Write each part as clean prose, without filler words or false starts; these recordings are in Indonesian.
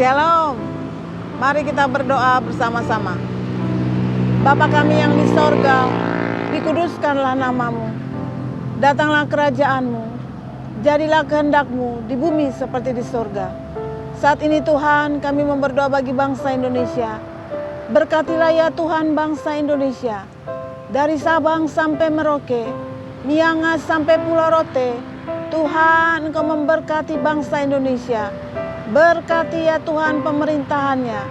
Shalom. Mari kita berdoa bersama-sama. Bapa kami yang di sorga, dikuduskanlah namamu. Datanglah kerajaanmu. Jadilah kehendakmu di bumi seperti di sorga. Saat ini Tuhan, kami berdoa bagi bangsa Indonesia. Berkatilah ya Tuhan bangsa Indonesia. Dari Sabang sampai Merauke, Miangas sampai Pulau Rote. Tuhan, Engkau memberkati bangsa Indonesia. Berkati ya Tuhan pemerintahannya.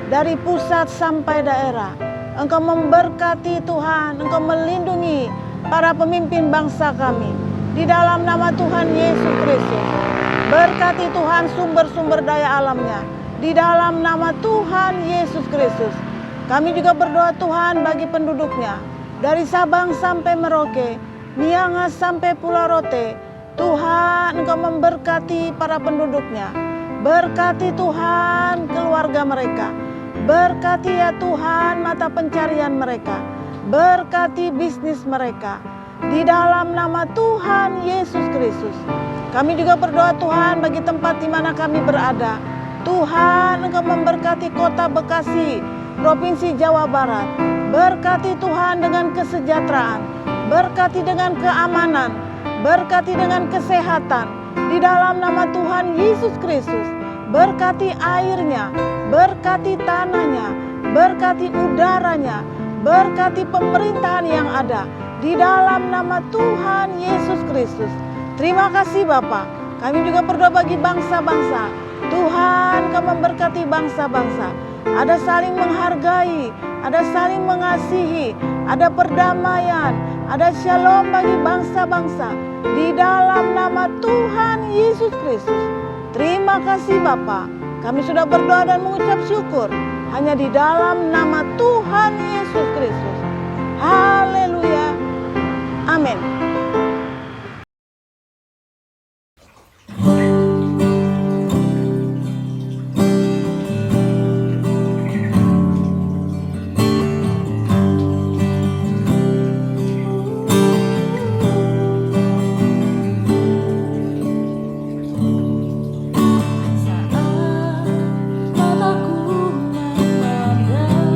Dari pusat sampai daerah. Engkau memberkati Tuhan. Engkau melindungi para pemimpin bangsa kami. Di dalam nama Tuhan Yesus Kristus. Berkati Tuhan sumber-sumber daya alamnya. Di dalam nama Tuhan Yesus Kristus. Kami juga berdoa Tuhan bagi penduduknya. Dari Sabang sampai Merauke, Miangas sampai Pulau Rote. Tuhan, Engkau memberkati para penduduknya. Berkati Tuhan keluarga mereka. Berkati ya Tuhan mata pencarian mereka. Berkati bisnis mereka. Di dalam nama Tuhan Yesus Kristus. Kami juga berdoa Tuhan bagi tempat di mana kami berada. Tuhan, Engkau memberkati kota Bekasi, Provinsi Jawa Barat. Berkati Tuhan dengan kesejahteraan. Berkati dengan keamanan. Berkati dengan kesehatan. Di dalam nama Tuhan Yesus Kristus. Berkati airnya. Berkati tanahnya. Berkati udaranya. Berkati pemerintahan yang ada. Di dalam nama Tuhan Yesus Kristus. Terima kasih Bapa. Kami juga berdoa bagi bangsa-bangsa. Tuhan, Kau memberkati bangsa-bangsa. Ada saling menghargai, ada saling mengasihi, ada perdamaian, ada shalom bagi bangsa-bangsa. Di dalam nama Tuhan Yesus Kristus. Terima kasih Bapa. Kami sudah berdoa dan mengucap syukur. Hanya di dalam nama Tuhan Yesus Kristus. Haleluya. Amin. Mataku memandang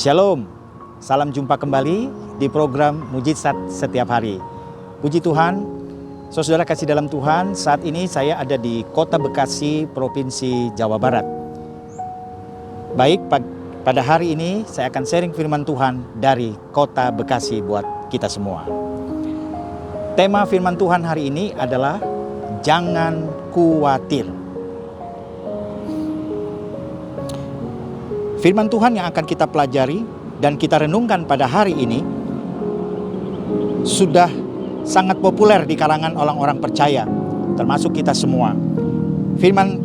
Shalom, salam jumpa kembali di program Mujizat Setiap Hari. Puji Tuhan, saudara kasih dalam Tuhan, saat ini saya ada di Kota Bekasi, Provinsi Jawa Barat. Baik, pada hari ini saya akan sharing firman Tuhan dari Kota Bekasi buat kita semua. Tema firman Tuhan hari ini adalah jangan khawatir. Firman Tuhan yang akan kita pelajari dan kita renungkan pada hari ini sudah sangat populer di kalangan orang-orang percaya, termasuk kita semua. Firman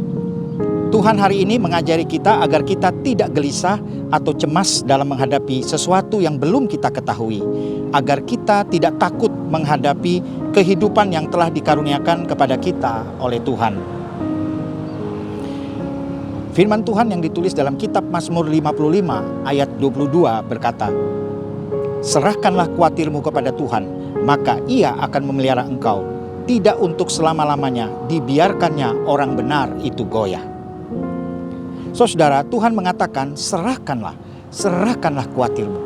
Tuhan hari ini mengajari kita agar kita tidak gelisah atau cemas dalam menghadapi sesuatu yang belum kita ketahui, agar kita tidak takut menghadapi kehidupan yang telah dikaruniakan kepada kita oleh Tuhan. Firman Tuhan yang ditulis dalam kitab Mazmur 55 ayat 22 berkata, "Serahkanlah khawatirmu kepada Tuhan, maka Ia akan memelihara engkau. Tidak untuk selama-lamanya dibiarkannya orang benar itu goyah." Saudara, Tuhan mengatakan serahkanlah khawatirmu.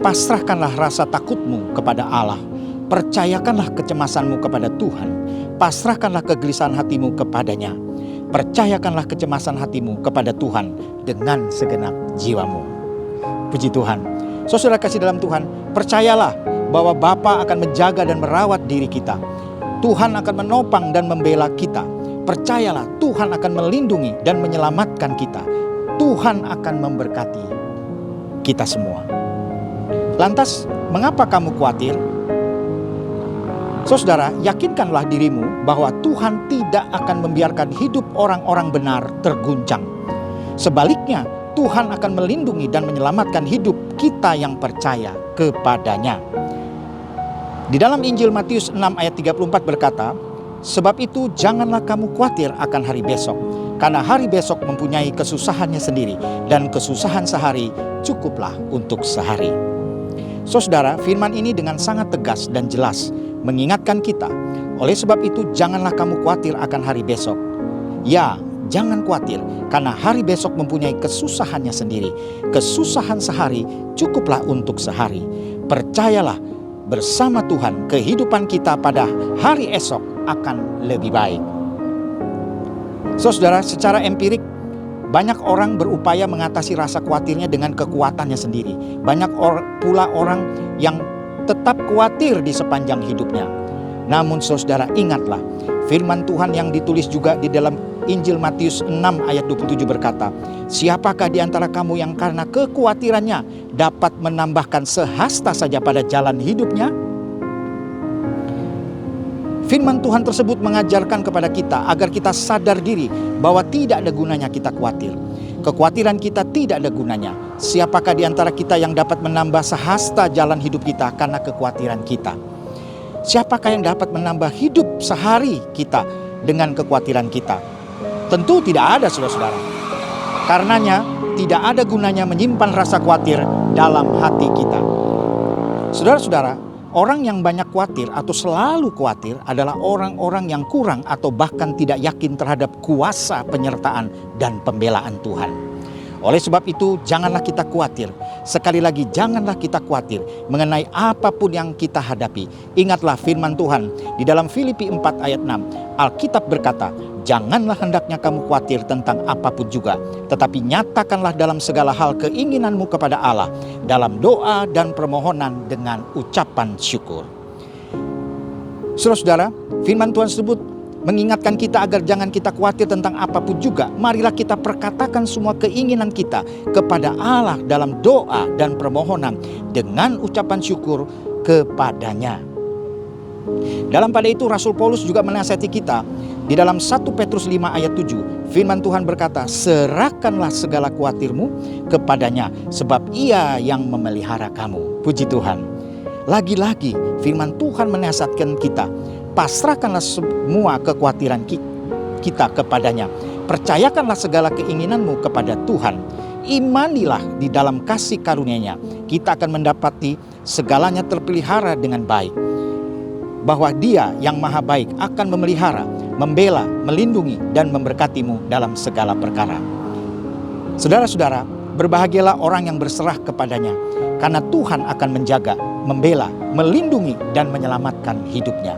Pasrahkanlah rasa takutmu kepada Allah. Percayakanlah kecemasanmu kepada Tuhan. Pasrahkanlah kegelisahan hatimu kepadanya. Percayakanlah kecemasan hatimu kepada Tuhan dengan segenap jiwamu. Puji Tuhan. Saudara kasih dalam Tuhan, percayalah bahwa Bapa akan menjaga dan merawat diri kita. Tuhan akan menopang dan membela kita. Percayalah, Tuhan akan melindungi dan menyelamatkan kita. Tuhan akan memberkati kita semua. Lantas, mengapa kamu khawatir? Saudara, yakinkanlah dirimu bahwa Tuhan tidak akan membiarkan hidup orang-orang benar terguncang. Sebaliknya, Tuhan akan melindungi dan menyelamatkan hidup kita yang percaya kepadanya. Di dalam Injil Matius 6 ayat 34 berkata, "Sebab itu janganlah kamu khawatir akan hari besok, karena hari besok mempunyai kesusahannya sendiri, dan kesusahan sehari cukuplah untuk sehari." Saudara, firman ini dengan sangat tegas dan jelas mengingatkan kita. Oleh sebab itu janganlah kamu khawatir akan hari besok. Ya, jangan khawatir, karena hari besok mempunyai kesusahannya sendiri. Kesusahan sehari cukuplah untuk sehari. Percayalah, bersama Tuhan kehidupan kita pada hari esok akan lebih baik. Saudara, secara empirik banyak orang berupaya mengatasi rasa khawatirnya dengan kekuatannya sendiri. Banyak pula orang yang tetap khawatir di sepanjang hidupnya. Namun saudara, ingatlah, firman Tuhan yang ditulis juga di dalam Injil Matius 6 ayat 27 berkata, "Siapakah di antara kamu yang karena kekhawatirannya dapat menambahkan sehasta saja pada jalan hidupnya?" Firman Tuhan tersebut mengajarkan kepada kita agar kita sadar diri bahwa tidak ada gunanya kita khawatir. Kekhawatiran kita tidak ada gunanya. Siapakah di antara kita yang dapat menambah sehasta jalan hidup kita karena kekhawatiran kita? Siapakah yang dapat menambah hidup sehari kita dengan kekhawatiran kita? Tentu tidak ada, saudara-saudara. Karenanya tidak ada gunanya menyimpan rasa khawatir dalam hati kita. Saudara-saudara, orang yang banyak khawatir atau selalu khawatir adalah orang-orang yang kurang atau bahkan tidak yakin terhadap kuasa penyertaan dan pembelaan Tuhan. Oleh sebab itu, janganlah kita khawatir. Sekali lagi, janganlah kita khawatir mengenai apapun yang kita hadapi. Ingatlah firman Tuhan di dalam Filipi 4 ayat 6. Alkitab berkata, "Janganlah hendaknya kamu khawatir tentang apapun juga, tetapi nyatakanlah dalam segala hal keinginanmu kepada Allah, dalam doa dan permohonan dengan ucapan syukur." Saudara-saudara, firman Tuhan tersebut mengingatkan kita agar jangan kita khawatir tentang apapun juga. Marilah kita perkatakan semua keinginan kita kepada Allah dalam doa dan permohonan dengan ucapan syukur kepadanya. Dalam pada itu Rasul Paulus juga menasihati kita di dalam 1 Petrus 5 ayat 7. Firman Tuhan berkata, "Serahkanlah segala khawatirmu kepadanya, sebab Ia yang memelihara kamu." Puji Tuhan. Lagi-lagi firman Tuhan menasihatkan kita, pasrahkanlah semua kekhawatiran kita kepadanya. Percayakanlah segala keinginanmu kepada Tuhan. Imanilah di dalam kasih karunia-Nya. Kita akan mendapati segalanya terpelihara dengan baik. Bahwa Dia yang maha baik akan memelihara, membela, melindungi, dan memberkatimu dalam segala perkara. Saudara-saudara, Berbahagialah orang yang berserah kepadanya, karena Tuhan akan menjaga, membela, melindungi, dan menyelamatkan hidupnya.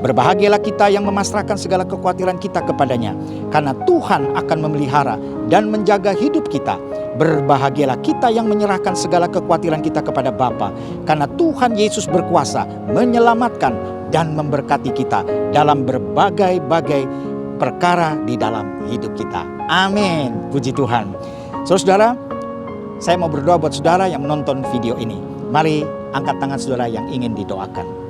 Berbahagialah kita yang memasrahkan segala kekhawatiran kita kepadanya, karena Tuhan akan memelihara dan menjaga hidup kita. Berbahagialah kita yang menyerahkan segala kekhawatiran kita kepada Bapa, karena Tuhan Yesus berkuasa menyelamatkan dan memberkati kita dalam berbagai-bagai perkara di dalam hidup kita. Amin. Puji Tuhan. Saudara, saya mau berdoa buat saudara yang menonton video ini. Mari angkat tangan saudara yang ingin didoakan.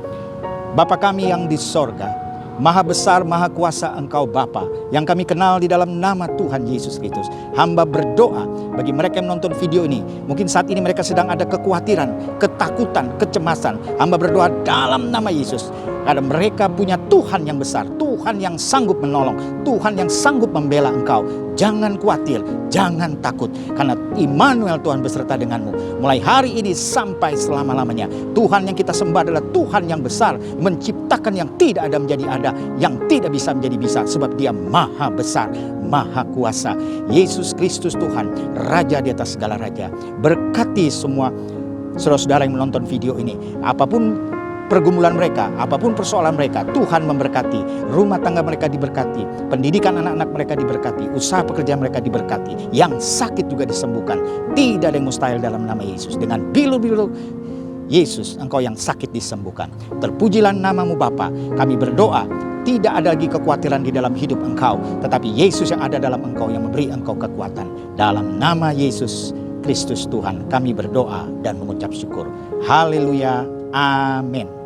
Bapa kami yang di sorga, Maha besar, Maha kuasa Engkau Bapa, yang kami kenal di dalam nama Tuhan Yesus Kristus. Hamba berdoa bagi mereka yang menonton video ini. Mungkin saat ini mereka sedang ada kekhawatiran, ketakutan, kecemasan. Hamba berdoa dalam nama Yesus, karena mereka punya Tuhan yang besar, Tuhan yang sanggup menolong, Tuhan yang sanggup membela engkau. Jangan khawatir, jangan takut, karena Immanuel, Tuhan beserta denganmu. Mulai hari ini sampai selama-lamanya, Tuhan yang kita sembah adalah Tuhan yang besar, menciptakan yang tidak ada menjadi ada, yang tidak bisa menjadi bisa, sebab Dia maha besar, maha kuasa. Yesus Kristus Tuhan, Raja di atas segala raja. Berkati semua saudara-saudara yang menonton video ini. Apapun pergumulan mereka, apapun persoalan mereka, Tuhan memberkati. Rumah tangga mereka diberkati, pendidikan anak-anak mereka diberkati, usaha pekerjaan mereka diberkati, yang sakit juga disembuhkan. Tidak ada yang mustahil dalam nama Yesus. Dengan bilu-bilu Yesus, engkau yang sakit disembuhkan. Terpujilah namamu Bapa. Kami berdoa, tidak ada lagi kekhawatiran di dalam hidup engkau, tetapi Yesus yang ada dalam engkau yang memberi engkau kekuatan. Dalam nama Yesus Kristus Tuhan, kami berdoa dan mengucap syukur. Haleluya. Amin.